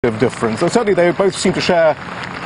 difference. Certainly they both seem to share,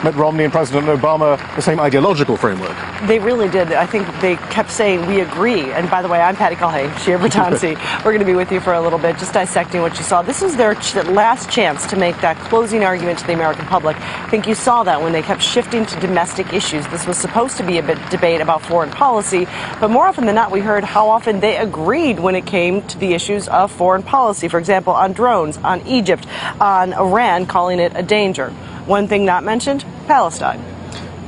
Mitt Romney and President Obama, the same ideological framework. They really did. I think they kept saying, we agree. And by the way, I'm Patty Calhay, Shia Bertansi. We're going to be with you for a little bit, just dissecting what you saw. This was their last chance to make that closing argument to the American public. I think you saw that when they kept shifting to domestic issues. This was supposed to be a debate about foreign policy, but more often than not, we heard how often they agreed when it came to the issues of foreign policy. For example, on drones, on Egypt, on Iran, calling it a danger. One thing not mentioned, Palestine.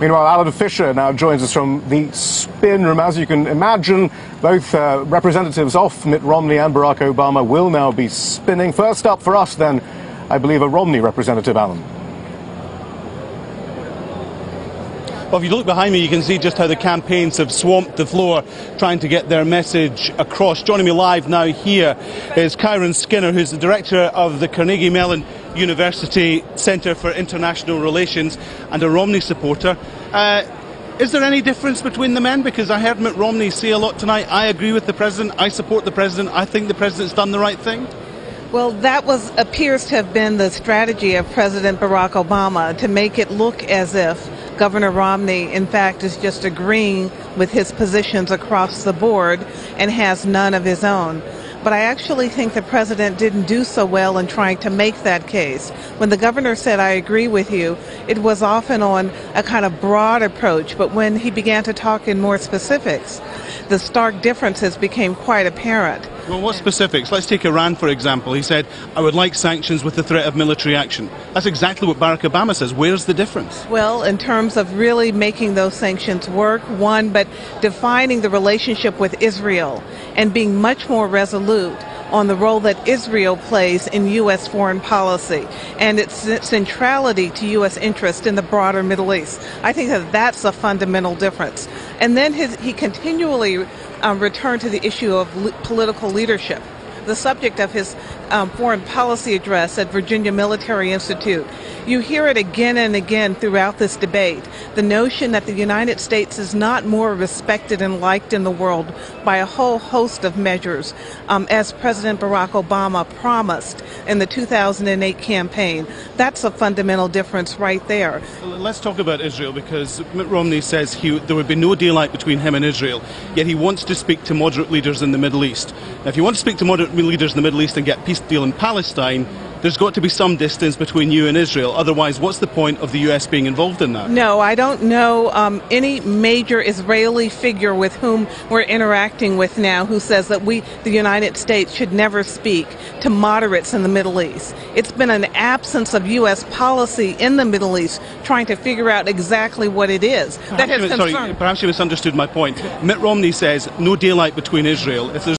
Meanwhile, Alan Fisher now joins us from the spin room. As you can imagine, both representatives of Mitt Romney and Barack Obama will now be spinning. First up for us, then, I believe, a Romney representative, Alan. Well, if you look behind me, you can see just how the campaigns have swamped the floor trying to get their message across. Joining me live now here is Kyron Skinner, who's the director of the Carnegie Mellon University Centre for International Relations and a Romney supporter. Is there any difference between the men? Because I heard Mitt Romney say a lot tonight, I agree with the president, I support the president, I think the president's done the right thing. Well, that appears to have been the strategy of President Barack Obama, to make it look as if Governor Romney, in fact, is just agreeing with his positions across the board and has none of his own. But I actually think the president didn't do so well in trying to make that case. When the governor said, I agree with you, it was often on a kind of broad approach. But when he began to talk in more specifics, the stark differences became quite apparent. Well, what specifics? Let's take Iran, for example. He said, I would like sanctions with the threat of military action. That's exactly what Barack Obama says. Where's the difference? Well, in terms of really making those sanctions work, one, but defining the relationship with Israel and being much more resolute on the role that Israel plays in U.S. foreign policy and its centrality to U.S. interest in the broader Middle East. I think that that's a fundamental difference. And then he continually returned to the issue of political leadership, the subject of his foreign policy address at Virginia Military Institute. You hear it again and again throughout this debate, the notion that the United States is not more respected and liked in the world by a whole host of measures, as President Barack Obama promised in the 2008 campaign. That's a fundamental difference right there. Let's talk about Israel, because Mitt Romney says there would be no daylight between him and Israel, yet he wants to speak to moderate leaders in the Middle East. Now, if you want to speak to moderate leaders in the Middle East and get a peace deal in Palestine, there's got to be some distance between you and Israel. Otherwise, what's the point of the U.S. being involved in that? No, I don't know any major Israeli figure with whom we're interacting with now who says that the United States, should never speak to moderates in the Middle East. It's been an absence of U.S. policy in the Middle East trying to figure out exactly what it is that has concerned. Sorry, perhaps you misunderstood my point. Mitt Romney says no daylight between Israel. If there's